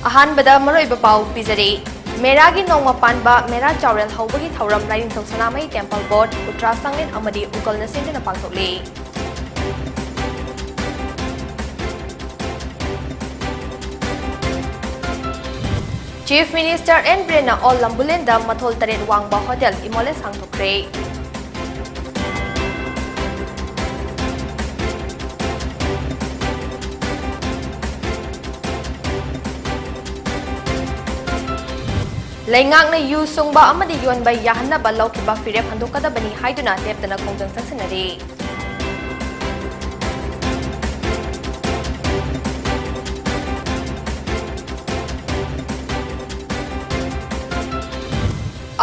अहानबदा मरोइबा पाउ पिजरे मेरागी नोंगमा पानबा मेरा चावरेल हौबगी थौरम लाइनिंग सनामई टेम्पल बोर्ड उत्तरा संगलेन अमदी उकलना सेंजना पांगथोकले चीफ मिनिस्टर एन ब्रेना ऑल लंबुलेंदा मथोल तरेन वांगबा होटल इमोले सांगथोकरे लेंगांग ने यू सुंगबा अमदी योनबा याहन्नबा लौखिबा फिरेप हंदोकदबनी हाइदुना लेपदना खोंजंग संसनरे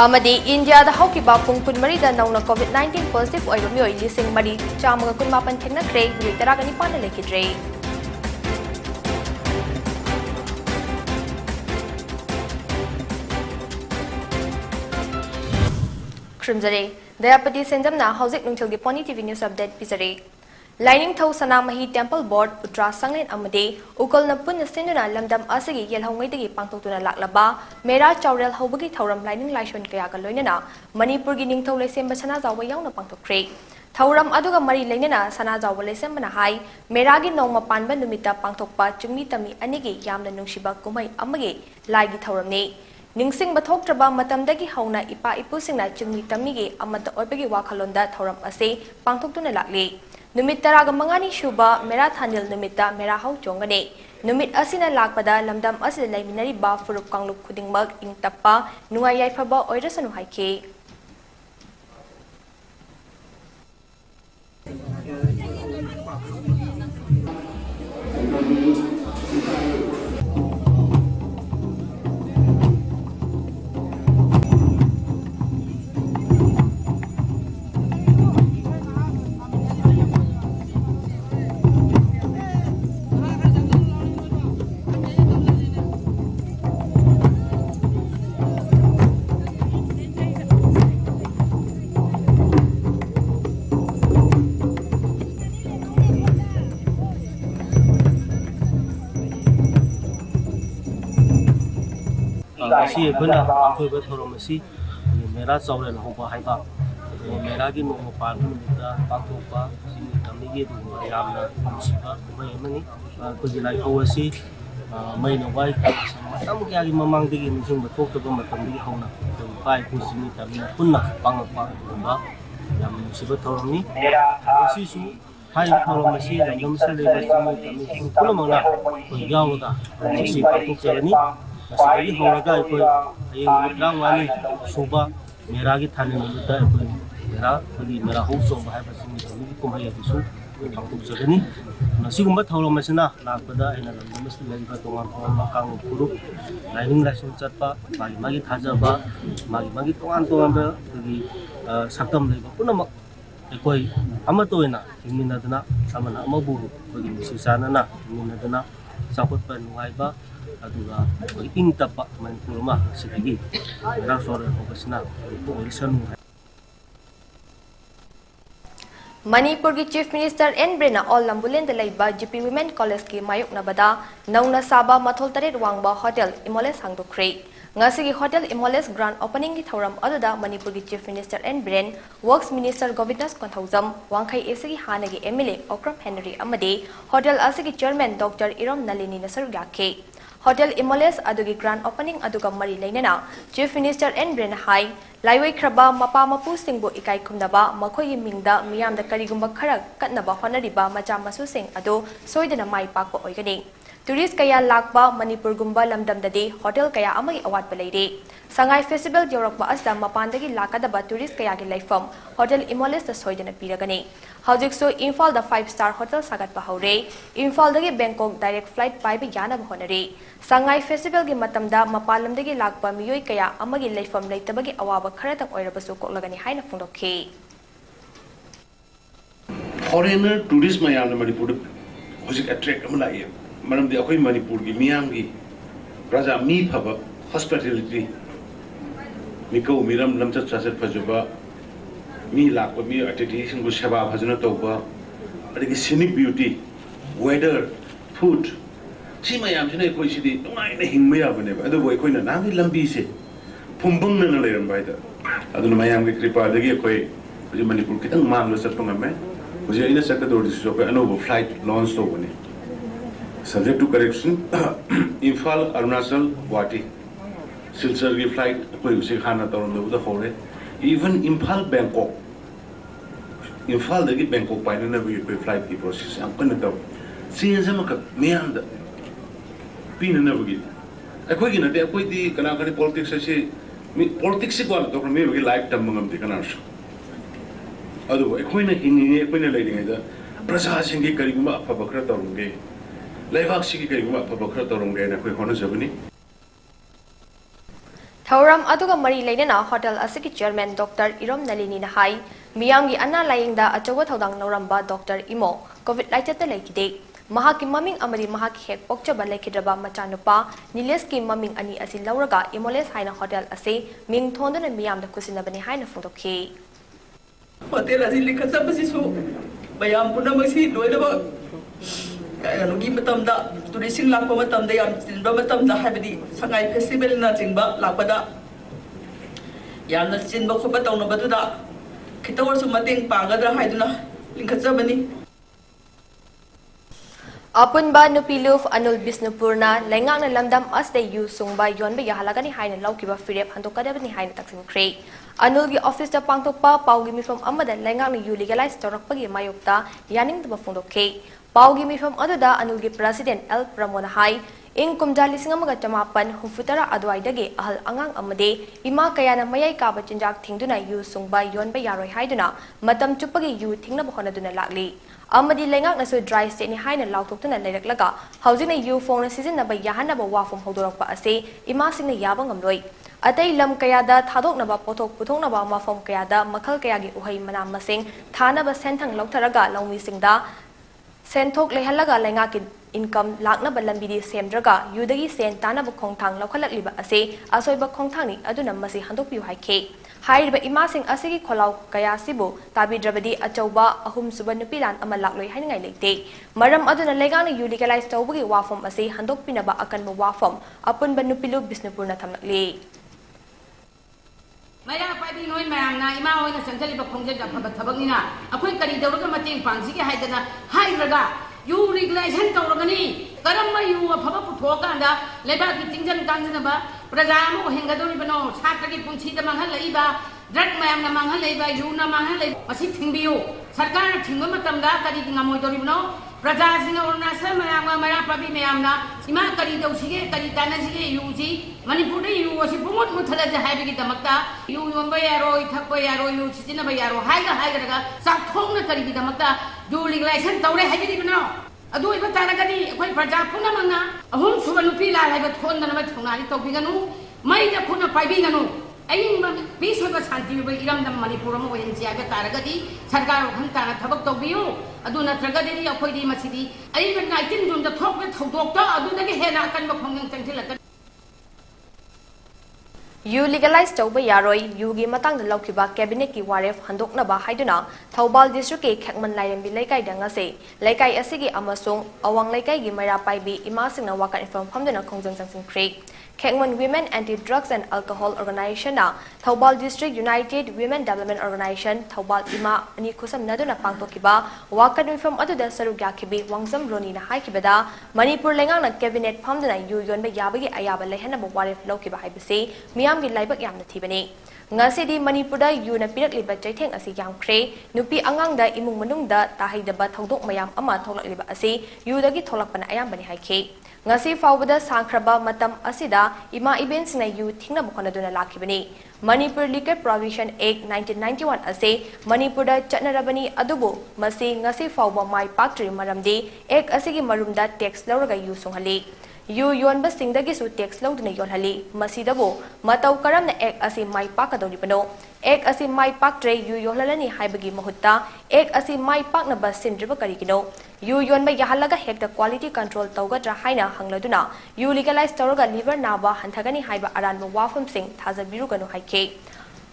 अमदी इंडिया दा हौकिबा पुंग कुनमरी दा नौना कोविड-19 पॉजिटिव ओइबा मियोय लिसिंग मरी चामगा कुनमापन थेंगनख्रे मियोय तरागनि पाना लेखिद्रे Shrimzare, Dayapati Senjamna, Housing Nungchilgi PONYTV News Update Pizare. Lining Thau Sanamahi Temple Board, Uttra Sanglen Amade, Ukol Napun Sinduna, Lamdam Asagi, Yelhongway Pantotuna Laklaba, Mera Chaurel Hobagi Tauram Lining Lishon Kayaka Loinana, Manipuri Ning Tole Sembasana Wayana Panto Craig. Tauram Aduga Mari Lenina, Sanaza Wale Sembana High, Meragi Noma Panba Numita Pantokpa, Jumitami, Anigi, Yam the Nungshiba Kumai Amage, Lagi Tauram Ne. Ningsing bathok traba matamdagi hauna ipa ipusingna chungmi tamigi amata oibagi wakhalonda thoram ase pangthoktuna lakle numit taraga mangani shuba mera thanil numita mera hau chongane numit asina lakpada lamdam asile laiminari ba furup kanglup khudingmak ingtappa nungai yaifaba oirasanu haike Asi bena aku berthoro masi mera chaurel hoba haiba mera gi no pan da paktopa sing tamni gi du yamna siba mai mani ko ji lai hawasi mai no wai tam kya gi mamang digi nisung bathok to matam gi hawna to pai ku sini tamni punna pangpa ba yam siba thorni asi su hai thoro masi lam se le ba sini tamni pula mangna ko yaw da si paktok cherani Masai horaga ikoi ayeng rangwani suba meragi thani nuta ikoi mera houso bahai basini kami kumai bisu pangtuk sagani nasigumba thawlo masina lakpada ina lamdamas lagi tongan makang puruk lining license chatpa magi thajaba magi tongan ba gi sakam leba punamak ikoi amatoina himinadana samana amaburu bagi sisana na himinadana sapot pa nuaiba aduga ing tapa Manipuri ma sidagi ra sore obasna ko ilsanu Manipur ki Chief Minister N Brena all Lambulen de Laiba GP Women College ki Mayuk Nabada Nauna Saba Mathol Taret Wangba Hotel Imoles Hangdokre Ngasigi Hotel Imoles Grand Opening ki Thoram Aduda Manipur ki Chief Minister N Bren Works Minister Govindas Konthauzam Wangkhai Esigi Hanagi MLA Okram Henry Amade Hotel Asigi Chairman Dr. Irom Nalini Nasar Gake Hotel Imoles adugi grand opening aduga mari lainana Chief Minister N Bren Hai Laiwai Kraba Mapa Mapu Singbo Ikai Kumnaba Makoi Mingda Miyam the Karigumba Kara Katnaba Honariba Maja Masu Sing Ado Soidana Mai Pakpo Oigani Tourist Kaya Lakba Manipur Gumba Lamdam Dade Hotel Kaya Amagi Award Balade Sangai Festival Yorokba Asda Mapandagi Lakadaba Tourist Kaya Gi Laifam Hotel Imoles the Soidana Piragani Haujikso Infal the 5-star hotel Sagat Bahaure Infal the Bangkok direct flight by Yana Honore Sangai Festival gi matamda mapalam dagi lakpa miyoi kaya amagi laifam leitabagi awaba kharatang oirabasu koklagani haina phongdokhe Foreigner tourist mayam na Manipur hojik attract amla ye maram de akoi Manipur gi miyam gi raja mi phaba hospitality miko miram lamcha chasat phajaba mi lakpa mi atiti singbu seba phajuna toba adigi scenic beauty weather food ꯁꯤ ꯃꯌꯥꯝꯁꯤꯅ ꯑꯩꯈꯣꯏꯁꯤꯗꯤ ꯅꯨꯡꯉꯥꯏꯅ ꯍꯤꯡꯕ ꯌꯥꯕꯅꯦꯕ ꯑꯗꯨꯕꯨ ꯑꯩꯈꯣꯏꯅ ꯅꯍꯥꯟꯒꯤ ꯂꯝꯕꯤꯁꯦ ꯐꯨꯝꯕꯪꯅꯅ ꯂꯩꯔꯝꯕ ꯍꯥꯏꯇꯥꯔꯦ ꯑꯗꯨꯅ ꯃꯌꯥꯝꯒꯤ ꯀ꯭ꯔꯤꯄꯥꯗꯒꯤ ꯑꯩꯈꯣꯏ ꯍꯧꯖꯤꯛ ꯃꯅꯤꯄꯨꯔ ꯈꯤꯇꯪ ꯃꯥꯡꯂ ꯆꯠꯄ ꯉꯝꯃꯦ ꯍꯧꯖꯤꯛ ꯑꯩꯅ ꯆꯠꯀꯗꯧꯔꯤꯁꯤꯁꯨ ꯑꯩꯈꯣꯏ ꯑꯅꯧꯕ ꯐ꯭ꯂꯥꯏꯠ ꯂꯣꯟꯆ ꯇꯧꯕꯅꯤ subject to correction Imphal Arunachal Guwahati Silchar flight ꯑꯩꯈꯣꯏ ꯍꯧꯖꯤꯛ ꯍꯥꯟꯅ ꯇꯧꯔꯝꯗꯕꯗ ꯍꯧꯔꯦ even Imphal Bangkok Imphal dagi Bangkok painanabagi ꯑꯩꯈꯣꯏ flight ki process ꯌꯥꯝ ꯀꯟꯅ ꯇꯧ change ꯑꯃꯈꯛ ꯃꯤꯌꯥꯝꯗ ꯄꯤꯅꯅꯕꯒꯤ ꯑꯩꯈꯣꯏꯒꯤ ꯅꯠꯇꯦ ꯑꯩꯈꯣꯏꯗꯤ ꯀꯅꯥ ꯀꯅꯥ politics ꯑꯁꯤ politics ꯁꯤ ꯀꯣꯟꯅ ꯇꯧꯈ꯭ꯔ ꯃꯤꯑꯣꯏꯕꯒꯤ life ꯇꯝꯕ ꯉꯝꯗꯦ ꯀꯅꯥꯁꯨ ꯑꯗꯨꯕꯨ ꯑꯩꯈꯣꯏꯅ ꯍꯤꯡꯉꯤꯉꯩ ꯑꯩꯈꯣꯏꯅ ꯂꯩꯔꯤꯉꯩꯗ ꯄ꯭ꯔꯖꯥꯁꯤꯡꯒꯤ ꯀꯔꯤꯒꯨꯝꯕ ꯑꯐꯕ ꯈꯔ ꯇꯧꯔꯝꯒꯦ ꯂꯩꯕꯥꯛꯁꯤꯒꯤ ꯀꯔꯤꯒꯨꯝꯕ ꯑꯐꯕ ꯈꯔ ꯇꯧꯔꯝꯒꯦꯅ ꯑꯩꯈꯣꯏ ꯍꯣꯠꯅꯖꯕꯅꯤ ꯊꯧꯔꯝ ꯑꯗꯨꯒ ꯃꯔꯤ ꯂꯩꯅꯅ ꯍꯣꯇꯦꯜ ꯑꯁꯤꯒꯤ ꯆꯦꯌꯔꯃꯦꯟ ꯗꯣꯛꯇꯔ ꯏꯔꯣꯝ ꯅꯂꯤꯅꯤꯅ ꯍꯥꯏ ꯃꯤꯌꯥꯝꯒꯤ ꯑꯅꯥ ꯂꯥꯌꯦꯡꯗ ꯑꯆꯧꯕ ꯊꯧꯗꯥꯡ ꯂꯧꯔꯝꯕ ꯗꯣꯛꯇꯔ ꯏꯃꯣ ꯀꯣꯚꯤꯗ ꯂꯥꯏꯆꯠꯇ ꯂꯩꯈꯤꯗꯦ ꯃꯍꯥꯛꯀꯤ ꯃꯃꯤꯡ ꯑꯃꯗꯤ ꯃꯍꯥꯛꯀꯤ ꯍꯦꯛ ꯄꯣꯛꯆꯕ ꯂꯩꯈꯤꯗ꯭ꯔꯕ ꯃꯆꯥꯅꯨꯄꯥ ꯅꯤꯂꯦꯁꯀꯤ ꯃꯃꯤꯡ ꯑꯅꯤ ꯑꯁꯤ ꯂꯧꯔꯒ ꯏꯃꯣꯂꯦꯁ ꯍꯥꯏꯅ ꯍꯣꯇꯦꯜ ꯑꯁꯤ ꯃꯤꯡ ꯊꯣꯟꯗꯨꯅ ꯃꯤꯌꯥꯝꯗ ꯈꯨꯠꯁꯤꯟꯅꯕꯅꯤ ꯍꯥꯏꯅ ꯐꯣꯡꯗꯣꯛꯈꯤ hotel asi likhatjabasisu mayam punamasi loinaba nugi matamda tourism lakpa matamda yam chinba matamda habidi sangai festival na chingba lakpada yamna chinba khoba tawnabaduna khitawar mateng pangadra haiduna likhatjabani Apunba Nupiluf Anul Bisnupurna Lengangna Lamdam Asde Yu Sungba Yonba Yahalagani Haina Laukiba Firep Handokadabani Haina Taksim Kray Anulgi office da Pangtokpa Paugi Mifam Amada Lengangni Yu legalize Torakpagi Mayokta Yaning the Bafundoke Paugi Mifam Adada Anulgi President El Pramona Hai Ing Kumjali Singamaga Tamapan Hufutara Adwaidagi Ahal Angang Amade Ima Kayana Mayai Kaba Chinjak Tingduna Yu Sungba Yonba Yaroi Haiduna Matam Chupagi Yu Tingna Bahonaduna Lakli Amadi Lengak Nasu dry state ni Haina Lautokuna Lerklaga, housing a U phone season by Yahana Wa from Hodorpa Ase, Imasing the Yabang Amroi. Atay Lam Kayada, Tadok Naba Potok, Putona Bama from Kayada, Makal Kayagi Uhay Manam Masing, Tana Basentang Lautaraga, Longi Singda, Sentok Lehalaga Lengak income, Lakna Balambidi, Sam Draga, Udagi Sen Tana Bukongtang, Lokala Liba Ase, Asoiba Kongtani, Aduna Masi Handopu Hike. Hairiba imasing asigi kholau kaya sibu tabi drabadi achauba ahum suba nupilan ama lakloi haingai leite maram aduna legana yu legalize tawbugi wafom ase handok pinaba akanba wafom apunba nupilu bisnupurna thamnakli Maya padi noi mayamna ima hoina sanjali ba khongje ja phaba thabangina akhoi kari dawraga mateng pangsigi haidana hairaga yu legalization tawragani karamma yu phaba puthoka anda leba ki tingjan kanjana ba praja mo hengadori bano chhatra ki punchi da manghal leiba drug mayamna manghal leiba yu na manghal leiba masi thingbiu sarkar thingba matamda kari ngamoi dori bano praja singa ornasal mayamga mara pabi mayamna ima kari dawsige kari tanasige yu ji Manipur de yu wasi pumot muthala ja haibi ki damakta yu yomba yaro ithakpa yaro yu chijina ba yaro haiga daga sak thongna kari ki damakta yu legalization tawre haibi di bano adu iba taragadi akhoi praja puna manga ahum suba nupi la haiba thonna na thonari tawbiganu mai da khuna paibiganu ayin peace ba shanti ba iram dam Manipur mo hen sia ba taragadi sarkar khang tana thabak tawbiyu adu na tragadi akhoi di masidi ayin ba 19 jun da thok ba thodok ta adu dagi hena kan ba khongang changthilaka You legalize Tauba Yaroi, Yugi Matang the Laukiba Cabinet ki Waref Handoknaba Haiduna, Taubal District Kakman Lion Bilekai Dangase, Lekai Asigi Amasung, Awang Lekai Gimara Paibi, Imasing Waka from Pamdana Kongjang Sangsing Creek. Kakman Women Anti-Drugs and Alcohol Organization na Taubal District United Women Development Organization, Taubal Ima Nikusam Naduna Pangtokiba, Wakan from Aduda Sarugakibi, Wangsam Roni na Haikibada, Manipur Lengang na Cabinet Pamdana Yu Yonba Yabagi Ayaba Lehana Waref Lokiba Haibase, Miamgi Laibak Yam Tibani. Ngasidi Manipurda yu na pirakliba chaitheng asi yamkhre nupi angangda imung manungda tahaidaba thodok mayam ama tholakliba asi yudagi tholakpana ayambani haikhe ngasi fawbada sangkraba matam asida ima events na yu thingna bukhanaduna lakhibani Manipur Liquor Provision Act 1991 ase Manipurda chatnarabani adubu masi ngasi fawba mai paktri maramdi ek asigi marumda tax lauraga yu sunghali yu yonba singdagi su tax lauduna yonhali masidabo matau karamna ek asi mai pakadoni bano ek asi mai paktre yu yohlalani haibagi mahutta ek asi mai pakna ba sindriba karigino yu yonba yahalaga hekta quality control tawgadra haina hangladuna yu legalize tawraga liver naba hanthagani haiba aranba wafam sing thazabiru ganu haike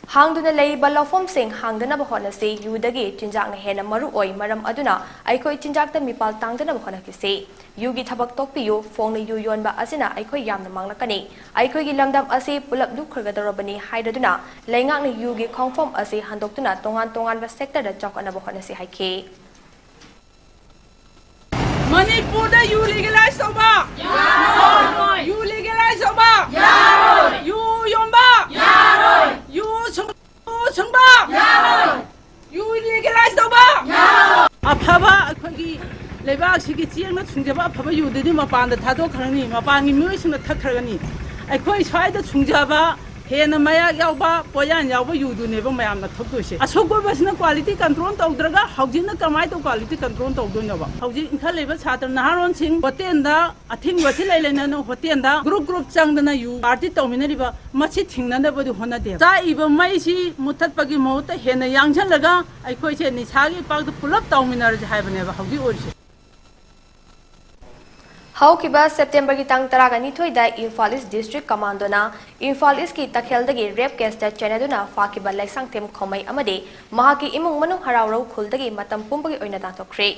Hangduna leiba lawfom sing hangdana bahona se yudagi chinjak na hena maru oi maram aduna aikoi chinjak ta mipal tangdana bahona ki se yugi thabak tokpiyu phone yu yon ba asina aikoi yamna manglakani aikoi gi lamdam ase pulap du khurgadorobani haidaduna leingak na yugi khongfom ase handoktuna tongan ba sector da chokana bahona se haike Manipur da you legalize soba yaroi you legalize soba yaroi you yomba yaroi you chungba yaroi you legalize soba yaroi afaba akhagi lebak sigi chiang na chungjaba afaba you de mapan da thadok kharani mapan gi mui sing na thakharani akhoi swai da chungjaba hena maya yauba poyan yauba you du ne ba mayam na thokdose asokoi basna quality control tawdraga haujina kamai to quality control tawdona ba hauji inkhal leba chhatr naharon sing hotel da athing wasi lailena no hotel da group changdana you party tawminari ba machi thingna da bodi hona de cha iba mai si muthat pagi mota hena yangchal laga aikhoi che ni chagi pak da pulap tawminar je haibane ba hauji orse Haukiba September ki tang taraga nithoi da Imphal East District Commando na Imphal East ki takheldagi rape case da chenaduna fakiba laisang tem khomai amade mahaki imung manung harauro khuldagi matam pumbagi oina tangthokre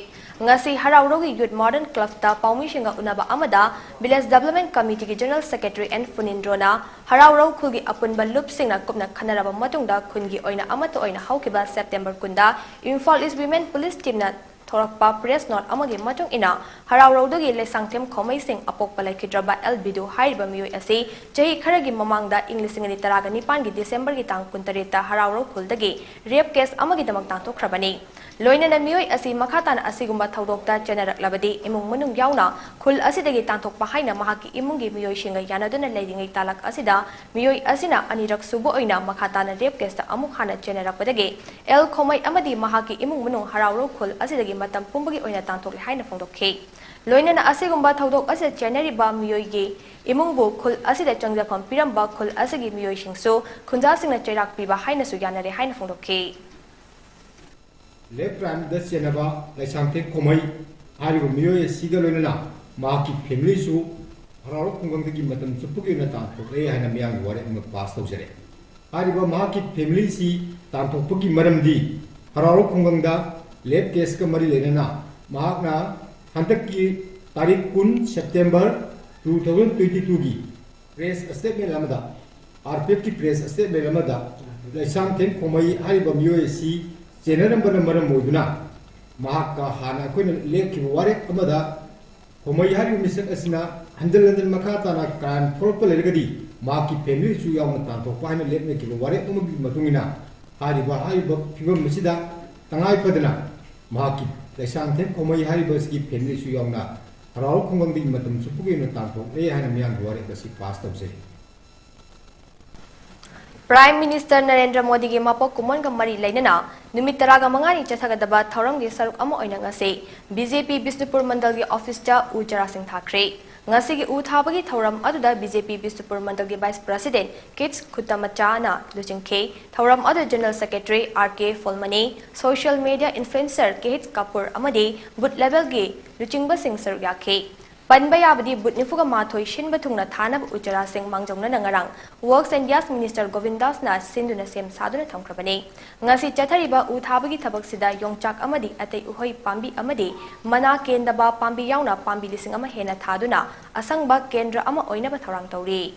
ngasi harauro gi youth modern club da paumi singa unaba amada village development committee ki general secretary and funindrona harauro khulgi apunba lup singna kupna khanaraba matungda khungi oina amato oina haukiba September kunda Imphal East women police team na Thorakpa press note amagi matung ina harauraudogi lesangtem khomai sing apok palai khidraba elbidu haiba miyoi ase jahi kharagi mamangda inglisingani taraga nipan gi December gi tang 19 ta haraurau khuldagi rape case amagi damak tang thokhrabani loina na miyoi asi makhatan asigumba thaudokta chenarak labadi imung manung yauna khul asidagi tangthokpa haina mahaki imungi miyoi singa yanaduna leidingai talak asida miyoi asina anirak subu oina makhatana rape case ta amuk hana chenarak padagi el khomai amadi mahaki imung manung haraurau khul asidagi matam pumbagi oina tangthokle haina phongdokhe loina na asigumba thaudok ase chenari ba miyoi gi imungbu khul asida changjafam piramba khul asigi miyoi singso khunja singna chairak piba haina su yanare haina phongdokhe left ram da chenaba laisangte komai arigo miyoi siga loina na maki family su hararo kungang gi matam chupugi na tangthokle haina miyang ware ma pass tawjare arigo maki family si tangthokpugi maramdi hararo kungang da lab case ka mari lenana mahakna hantak ki tarik 10 September 2022 gi press statement lamada RPF ki press statement lamada laisang ten komai hariba miyoi si general number maram moduna mahakka hana koina lab ki ware amada komai hari misak asina handal makata na kan propal legadi maki family su yaw na to paina lab ne ki ware umbi matungina hariba fibam misida tangai padana mahaki laisang ten komai haribas ki family su yawna harau khungam bi matam chupugi na tangthok le hana miyang duare ka si pass tawse Prime Minister Narendra Modi gi mapok kumon ga mari lainana numit taraga mangani chathagadaba thauram gi saruk ama oina ngase BJP Bisnupur Mandal gi office ta Ujara Singh Thakre ngasi gi u thabagi thauram aduda BJP Bisnupur Mandal gi Vice President Kids Khutamacha na luchingkhe thauram adu General Secretary RK Folmani social media influencer Kehit Kapoor amadi boot level gi luchingba Singh saruk yakhe Panbayabadi Butnifuga Mathoi Shinba Thungna Thanab Ujara Singh Mangjongna Nangarang Works and Gas Minister Govindas na Sinduna Sem Saduna Thamkrabani ngasi chathariba u thabagi thabak sida yongchak amadi atei uhoi pambi amadi mana kendaba pambi yauna pambi lising ama hena thaduna asangba kendra ama oinaba tharang tauri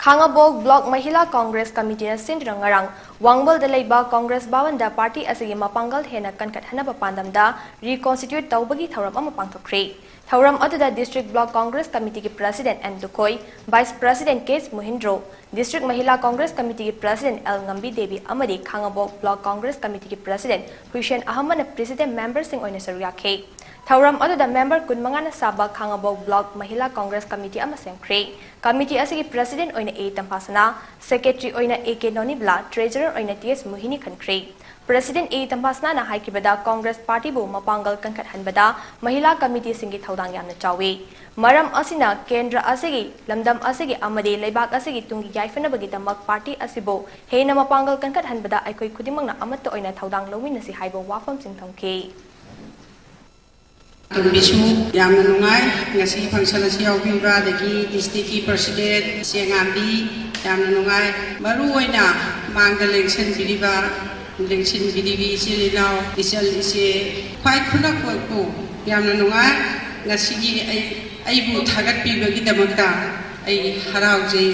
Khangabog Block Mahila Congress Committee na Sindrangarang Wangbol Dalaiba Congress Bawanda Party asigi mapangal hena kankat hanaba pandamda reconstitute tawbagi thauram ama pangthokre thauram aduda District Block Congress Committee ki President M Dukoi Vice President K Mohindro District Mahila Congress Committee ki President L Ngambi Devi amadi Khangabog Block Congress Committee ki President Hussein Ahmad na President Member Singh oina saruyakhe thauram aduda member kunmanga na saba Khangabog Block Mahila Congress Committee ama semkre Committee asigi President oina A Tampasana Secretary oina AK Nonibla Treasurer oina TS Mohini Khankre President A Tampasana na haikibada Congress Party bu mapangal kankat hanbada Mahila Committee singi thaudang yamna chawi maram asina Kendra asigi lamdam asigi amade leibak asigi tungi yaifana bagi damak party asibo heina mapangal kankat hanbada aikoi khudimang na amatta oina thaudang lowin si haibo wafam singthamke Tumbisu yang nungai ngasi function asi yaubira dagi district president Siangambi ꯌꯥꯝꯅ ꯅꯨꯡꯉꯥꯏ ꯃꯔꯨꯑꯣꯏꯅ ꯃꯥꯡꯗ ꯂꯦꯡꯁꯤꯟꯕꯤꯔꯤꯕ ꯂꯦꯡꯁꯤꯟꯕꯤꯔꯤꯕꯤ ꯏꯆꯤꯜ ꯏꯅꯥꯎ ꯏꯆꯜ ꯏꯆꯦ ꯈ꯭ꯋꯥꯏ ꯈꯨꯟꯅꯛꯄꯕꯨ ꯌꯥꯝꯅ ꯅꯨꯡꯉꯥꯏ ꯉꯁꯤꯒꯤ ꯑꯩꯕꯨ ꯊꯥꯒꯠꯄꯤꯕꯒꯤꯗꯃꯛꯇ ꯑꯩ ꯍꯔꯥꯎꯖꯩ.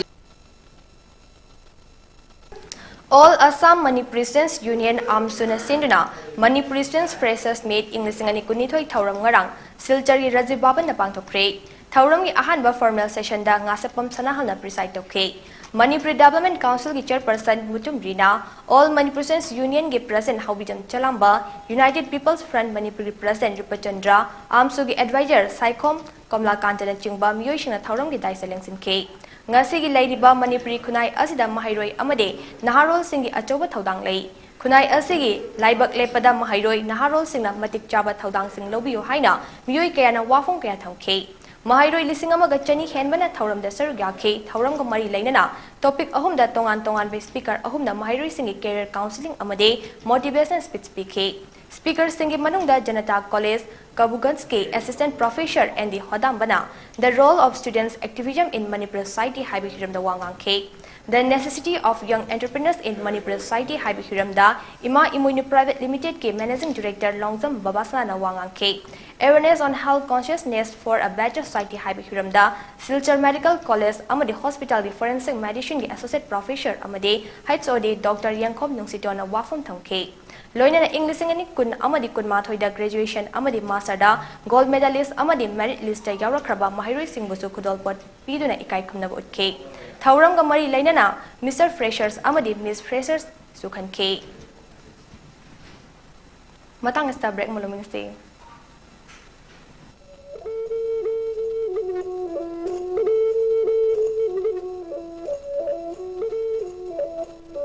All Assam Manipuri Students Union Amsuna Sinduna Manipuri Students Freshers Meet English Ngani Kunithoi Thauram Ngarang Silchari Rajiv Baban na pangthokre Thauram gi ahanba formal session da ngasapam sanahalna preside tokhe Manipuri Development Council ki chairperson Mutum Rina All Manipuri Students Union gi president Haubijam Chalamba United People's Front Manipuri President DAYAPATI Amsu gi advisor Saikom Komla Kantana Chingba Miyoi Thauram gi daiseleng sinke Ngasigi Ladiba Manipuri Kunai Asida Mahairoi Amade, Naharol Singi Achoba Taudang Lay. Kunai Asigi, Laibak Lepada Mahairoi, Naharol Singna Matik Jaba Taudang Sing Lobio Haina, Mui Kayana Wafong Kayatam K. Mahairoi Lisingama Gachani Henbana Tauram the Serugaki, Tauram Mari Lainana, topic Ahum da Tongan by speaker Ahum the Mahairoi Singi Career Counseling Amade, Motivation Speech. Speaker Singi Manungda Janata College, Kabuganski, Assistant Professor and the Hodambana, the role of students' activism in Manipur society Habihiram the WANGKHEMCHA, the necessity of young entrepreneurs in Manipur society Habihiram da Ima Imuni Private Limited ke Managing Director Longzam Babasana WANGKHEMCHA, awareness on health consciousness for a better society Habihiram da Silchar Medical College Amade Hospital the Forensic Medicine ke Associate Professor Amade Heights Ode Dr. Yangkom Nungsitona Wafum Thongke. Loina English ngani kun amadi kun mathoi da graduation amadi master da gold medalist amadi merit list da yaurakraba Mahairoi Singbusu Kudolpot piduna ikai khumna utke Thauram ga mari lainana Mr. Freshers amadi Miss Freshers sukhanke matang sta break muluming stay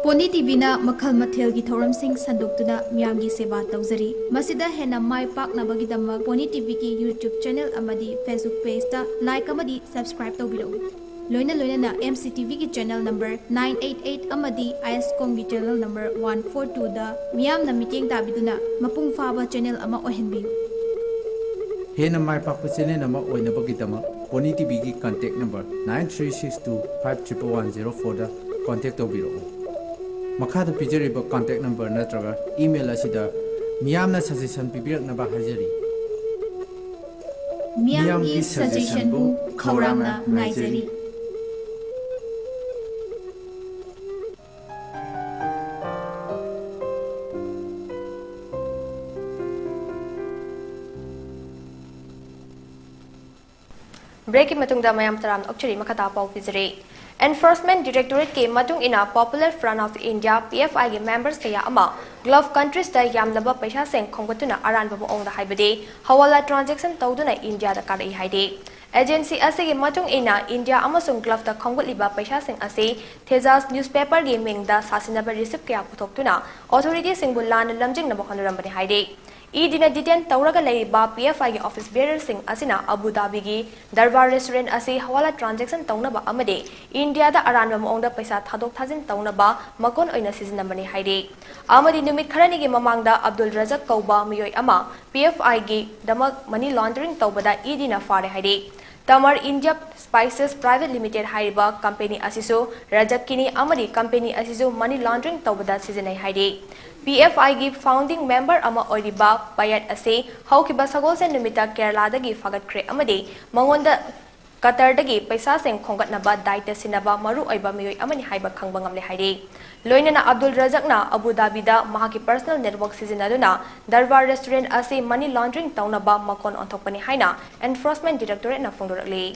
PONYTV na makhal mathel gi thoram sing sanduk-tuna miyam gi seba tawjari masida hena mai pak na bagi damak PONYTV ki YouTube channel amadi Facebook page ta like amadi subscribe tawbiro loina na MCTV ki channel number 988 amadi ISCOM gi channel number 142 da miyam na meeting tabiduna mapung faba channel ama ohenbiu hena mai pak channel ama oina bagi damak PONYTV ki contact number 9362511104 da contact tawbiro Makada pijariba contact number natraga email asida miyamna suggestion pibiraknaba hajari miyam gi suggestion bu khawramna ngaijari Breaking matungda mayam taram okchari makata pau pizare Enforcement Directorate ke matung ina Popular Front of India PFI ge members kaya ama Gulf countries da yamlaba paisa seng khongbatuna aranba ong da haibade hawala transaction tawduna India da karai haide Agency ase ge matung ina India amasung Gulf da khongbatliba paisa seng ase Tejas newspaper ge mengda sasinaba receipt kaya putoktuna authority singbu lan lamjing na bokhanurambani haide Idina detain Tauraga Laiba PFI office bearer Singh Asina Abu Dhabi gi Darbar restaurant ase hawala transaction taunaba amade India da aranba maongda paisa thadok thajin taunaba makon oina sizinambani haide amadi numit kharani gi mamangda Abdul Razak Kauba miyoi ama PFI gi damak money laundering taubada idina fare haide Tamar India Spices Private Limited haiba company asiso Rajak Kini amadi company asiso money laundering taubada sizinai haide PFI gi founding member ama oiriba Payat ase haukiba sagol sen numita Kerala dagi fagat kre amade mangonda Qatar dagi paisa seng khongatnaba daita sinaba maru oiba miyoi amani haiba khangba ngamle haide loinana Abdul Razak na Abu Dhabi da mahaki personal network sizinaduna Darbar restaurant ase money laundering taunaba makon onthokpani haina enforcement directorate na phongdorakle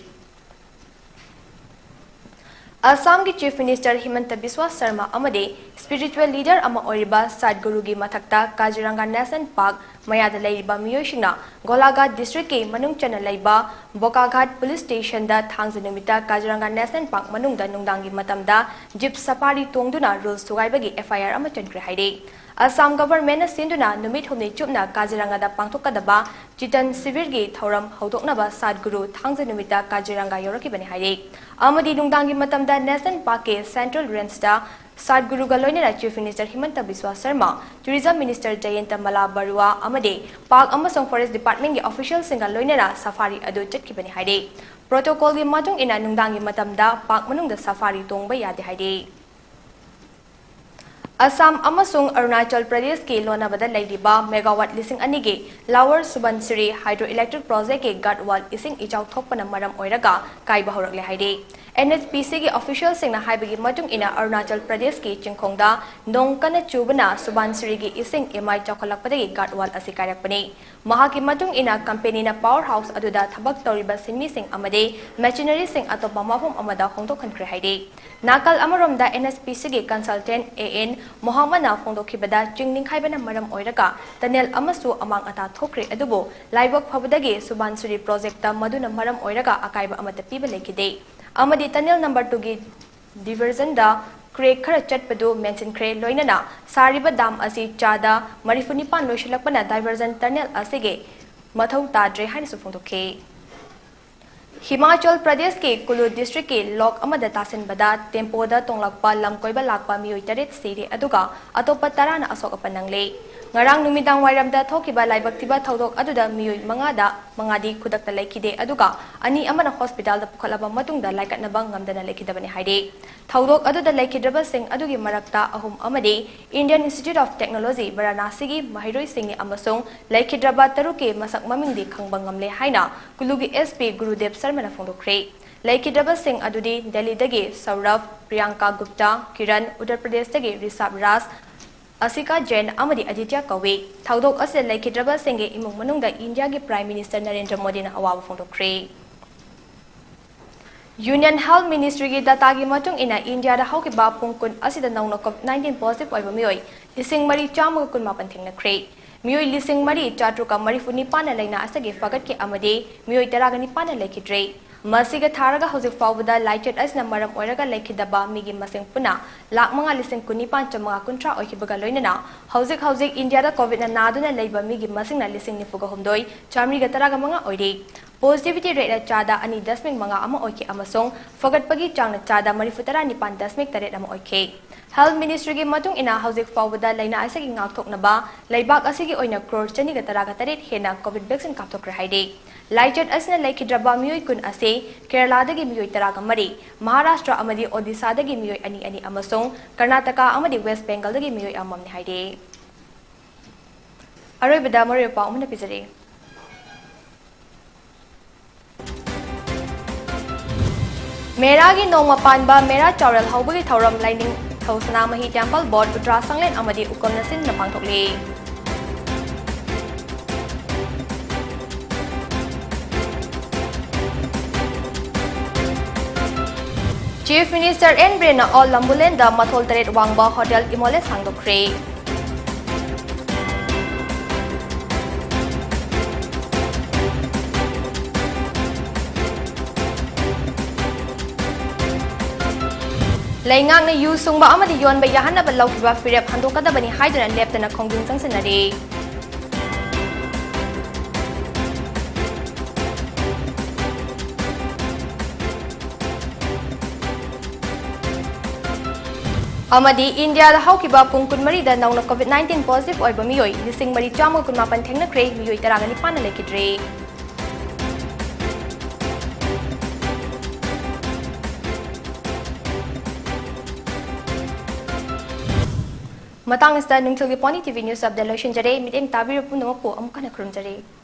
Assam ki Chief Minister Himanta Biswa Sarma amade spiritual leader ama oiriba Sadguru gi mathakta Kaziranga National Park mayada leiba miyoshina Golaghat district ke manung chana leiba Bokaghat police station da thangjanumita Kaziranga National Park manungda nungdangi matamda jeep safari tongduna rules sugaibagi FIR ama chankre haide Assam government na sinduna numit humni chupna Kaziranga da pangthokadaba Chitan Sivir gi thoram haudoknaba Sadguru thangjanumita Kaziranga yorakibani haide amadi nungdangi matamda National Park ke Central Range da Sadguru Galoina Chief Minister Himanta Biswa Sarma, Tourism Minister Jayanta Mala Barua Amade, Park Amasong Forest Department ke officials singa loinera safari adu chatkibani haide Protocol gi matung ina nungdangi matamda park manungda safari tongba yade haide. Assam amasung Arunachal Pradesh ke lonabada laidiba megawatt lising anigi Lower Subansiri hydroelectric project ke Gatwal ising ichau thokpana maram oiraga kaiba horakle haide. NHPC ki official singna haibagi matung ina Arunachal Pradesh ki chingkhongda nongkana chubana Subansiri ki ising emai chawkhalakpadagi Gatwal asi kairakpani. Mahaki matung ina company na powerhouse aduda thabak toriba sinmi sing amade machinery sing atopa mafum amada hongdokhankhre haide. Nakal amaromda NHPC ki consultant AN Mohammadna phongdokhibada chingning khaibana maram oiraga tunnel amasu amang ata thokre adubo laibok phabadagi Subansiri project ta maduna maram oiraga akaiba amata piba lekide. Amadi tunnel number 2 gi diversion da crack khara chatpadu mention kre loinana sariba dam asi chada marifunipan loisilakpana diversion tunnel asige mathau tadre haina su phongdokhe. Himachal Pradesh ke Kulu district ke lok amada tasin bada tempo da tonglakpa lamkoiba lakpa miyoi taret siri aduga atopa tarana asok apanangle. Ngarang numidang wairamda thokiba laibak tiba thodok aduda miyoi mangadi khudakta laikide aduga ani amana hospital da pukhalaba matungda laikatnaba ngamdana laikidabani haide. Thodok aduda laikidraba sing adugi marakta ahum amade Indian Institute of Technology Varanasi gi mahiroi singni amasung laikidraba taruke masak mamingdi khangba ngamle haina Kulugi SP Gurudev Sarmana phongdokre. Laikidraba sing adudi Delhi dagi Saurav Priyanka Gupta Kiran Uttar Pradesh dagi Rishabh Ras Asika Jain amadi Aditya Kawe thodok ase laikidraba singe imung manungda India gi Prime Minister Narendra Modi na awaba phongdokre. Union Health Ministry gi data gi matung ina India da haukiba pungkun asida nauna COVID-19 positive oiba miyoi lising mari chama kun mapan thingna miyoi lising mari chatruka marifuni pana laina asage fagat ke amade miyoi taragani pana laikidre. Masiga tharaga hojik fawbada lighted asna maram oiraga laikidaba migi masing puna lak manga lising kunipan chamanga kuntra oikibaga loinana hojik India da COVID na naduna leiba migi masing na lising nifuga humdoi chamri ga taraga manga oire. Positivity rate na chada ani dasming mga ama oike amasong fagat pagi chang na chada marifutara nipan dasming taret ama oike. Health Ministry gi matung ina hojik fawbada laina asagi ngakthok na ba laibak asigi oina crore chani ga taraga taret hena COVID vaccine kapthok haide. Lighted asna laikidraba miyoi kun ase Kerala dagi miyoi taraga mari Maharashtra amadi Odisha dagi miyoi ani amasong Karnataka amadi West Bengal dagi miyoi amamni haide. Aroy bada mariyo pa umuna pizare. Mera gi nongma panba Mera Chaural haubagi thauram lining Thausna Mahi Temple Board Uttara Sanglen amadi Ukam Nasin na pangthokle. Chief Minister N. Brena all Lambulenda Mathol Taret Wangba Hotel Imole Sangdokre. Laingang na yusungba amadi yon ba yahan na balaw kiba firep handokada bani haidana leptana kongjung sangsanari. Amadi India da haukiba pungkun mari da nauna COVID-19 positive oiba miyoi lising mari chama kun mapan thengna kre miyoi taraga ni pana lekidre. Matang ista nungthil gi PONYTV news update lotion jare meeting tabiru puno po amukana krum jare.